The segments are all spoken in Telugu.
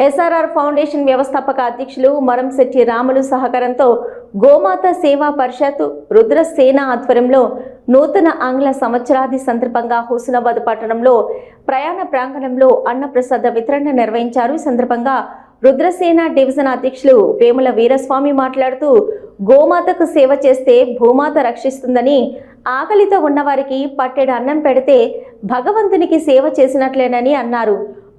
ఎస్ఆర్ఆర్ ఫౌండేషన్ వ్యవస్థాపక అధ్యక్షులు మరంశెట్టి రాములు సహకారంతో గోమాత సేవా పరిషత్ రుద్రసేన ఆధ్వర్యంలో నూతన ఆంగ్ల సంవత్సరాది సందర్భంగా హుస్నాబాద్ పట్టణంలో ప్రయాణ ప్రాంగణంలో అన్నప్రసాద వితరణ నిర్వహించారు. ఈ సందర్భంగా రుద్రసేన డివిజన్ అధ్యక్షులు వేముల వీరస్వామి మాట్లాడుతూ గోమాతకు సేవ చేస్తే భూమాత రక్షిస్తుందని, ఆకలితో ఉన్నవారికి పట్టెడు అన్నం పెడితే భగవంతునికి సేవ చేసినట్లేనని అన్నారు.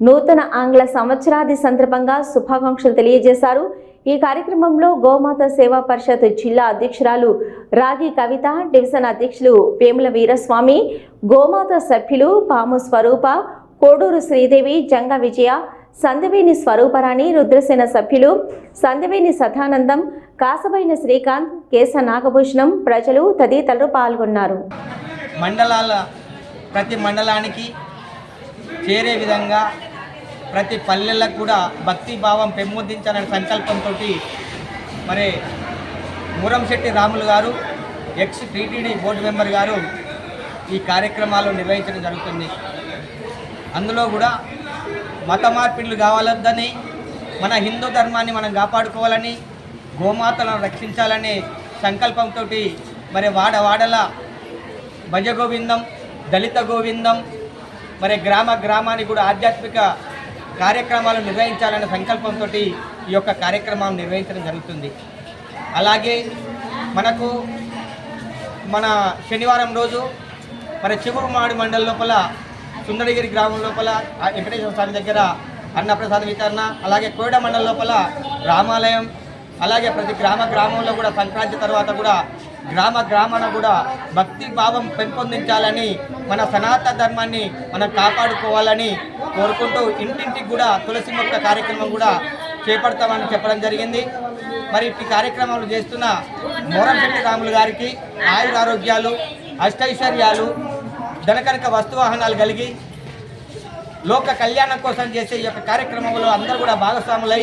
నూతన ఆంగ్ల సంవత్సరాది సందర్భంగా శుభాకాంక్షలు తెలియజేశారు. ఈ కార్యక్రమంలో గోమాత సేవా పరిషత్ జిల్లా అధ్యక్షురాలు రాగి కవిత, డివిజన్ అధ్యక్షులు వేముల వీరస్వామి, గోమాత సభ్యులు పాము స్వరూప, కోడూరు శ్రీదేవి, జంగ విజయ, సందవేని స్వరూపరాణి, రుద్రసేన సభ్యులు సందవేని సదానందం, కాసబైన శ్రీకాంత్, కేశ నాగభూషణం, ప్రజలు తదితరులు పాల్గొన్నారు. ప్రతి మండలానికి చేరే విధంగా ప్రతి పల్లెలకు కూడా భక్తి భావం పెంపొందించాలనే సంకల్పంతో మరి మురంశెట్టి రాములు గారు, ఎక్స్ టీటీడీ బోర్డు మెంబర్ గారు ఈ కార్యక్రమాలు నిర్వహించడం జరుగుతుంది. అందులో కూడా మత మార్పిడులు కావాలద్దని, మన హిందూ ధర్మాన్ని మనం కాపాడుకోవాలని, గోమాతలను రక్షించాలనే సంకల్పంతో మరి వాడవాడల భజ గోవిందం, దళిత గోవిందం, మరి గ్రామానికి కూడా ఆధ్యాత్మిక కార్యక్రమాలు నిర్వహించాలనే సంకల్పంతో ఈ యొక్క కార్యక్రమాన్ని నిర్వహించడం జరుగుతుంది. అలాగే మనకు మన శనివారం రోజు మరి చిగురుమాడి మండలం లోపల సుందరగిరి గ్రామం లోపల వెంకటేశ్వర స్వామి దగ్గర అన్నప్రసాద వితరణ, అలాగే కోయడ మండలం లోపల రామాలయం, అలాగే ప్రతి గ్రామంలో కూడా సంక్రాంతి తర్వాత కూడా గ్రామాన కూడా భక్తి భావం పెంపొందించాలని, మన సనాతన ధర్మాన్ని మనం కాపాడుకోవాలని కోరుకుంటూ ఇంటింటికి కూడా తులసి మొక్క కార్యక్రమం కూడా చేపడతామని చెప్పడం జరిగింది. మరి ఈ కార్యక్రమాలు చేస్తున్న మోరంశెట్టి రాములు గారికి ఆయురారోగ్యాలు, అష్టైశ్వర్యాలు, ధనకనక వస్తువాహనాలు కలిగి లోక కళ్యాణం కోసం చేసే ఈ యొక్క కార్యక్రమంలో అందరూ కూడా భాగస్వాములై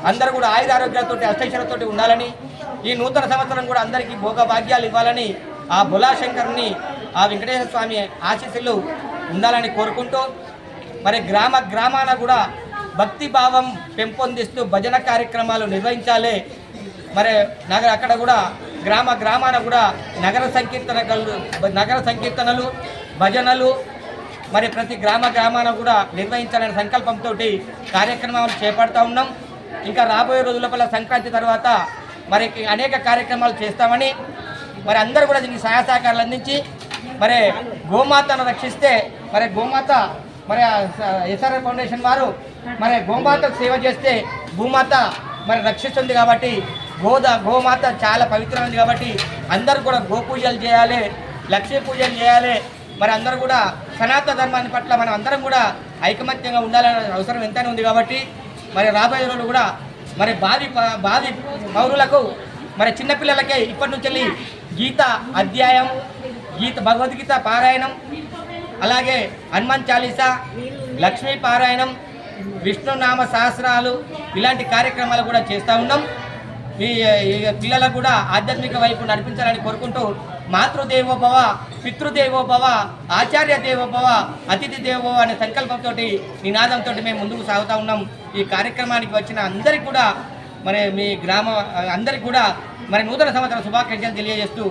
అందరూ కూడా ఆయురారోగ్యాలతో అష్టైశ్వర్యంతో ఉండాలని, ఈ నూతన సంవత్సరం కూడా అందరికీ భోగభాగ్యాలు ఇవ్వాలని, ఆ బులాశంకర్ని, ఆ వెంకటేశ్వర స్వామి ఆశీస్సులు ఉండాలని కోరుకుంటూ మరి గ్రామాన కూడా భక్తి భావం పెంపొందిస్తూ భజన కార్యక్రమాలు నిర్వహించాలి. మరి అక్కడ కూడా గ్రామాన కూడా నగర సంకీర్తనలు, భజనలు మరి ప్రతి గ్రామాన కూడా నిర్వహించాలనే సంకల్పంతో కార్యక్రమాలు చేపడతా ఉన్నాం. ఇంకా రాబోయే రోజుల సంక్రాంతి తర్వాత మరి అనేక కార్యక్రమాలు చేస్తామని, మరి అందరూ కూడా దీనికి సహాయ సహకారాలు అందించి మరి గోమాతను రక్షిస్తే మరి గోమాత మరి ఎస్ఆర్ఆర్ ఫౌండేషన్ వారు మరి గోమాతకు సేవ చేస్తే భూమాత మరి రక్షిస్తుంది. కాబట్టి గోమాత చాలా పవిత్రమైనది. కాబట్టి అందరూ కూడా గోపూజలు చేయాలి, లక్ష్మీ పూజలు చేయాలి. మరి అందరూ కూడా సనాతన ధర్మాన్ని పట్ల మనం అందరం కూడా ఐకమత్యంగా ఉండాలనే అవసరం ఎంతైనా ఉంది. కాబట్టి మరి రాబోయే రోజులు కూడా మరి బావి పౌరులకు మరి చిన్నపిల్లలకే ఇప్పటి నుంచి గీత అధ్యాయం, భగవద్గీత పారాయణం, అలాగే హనుమాన్ చాలీసా, లక్ష్మీ పారాయణం, విష్ణునామ సహస్రాలు ఇలాంటి కార్యక్రమాలు కూడా చేస్తూ ఉన్నాం. ఈ పిల్లలకు కూడా ఆధ్యాత్మిక వైపు నడిపించాలని కోరుకుంటూ మాతృదేవోభవ, పితృదేవోభవ, ఆచార్య దేవోభవ, అతిథి దేవోభవ అనే సంకల్పంతో నినాదంతో మేము ముందుకు సాగుతూ ఉన్నాం. ఈ కార్యక్రమానికి వచ్చిన అందరికీ కూడా మరి మీ అందరికీ కూడా మరి నూతన సంవత్సర శుభాకాంక్షలు తెలియజేస్తూ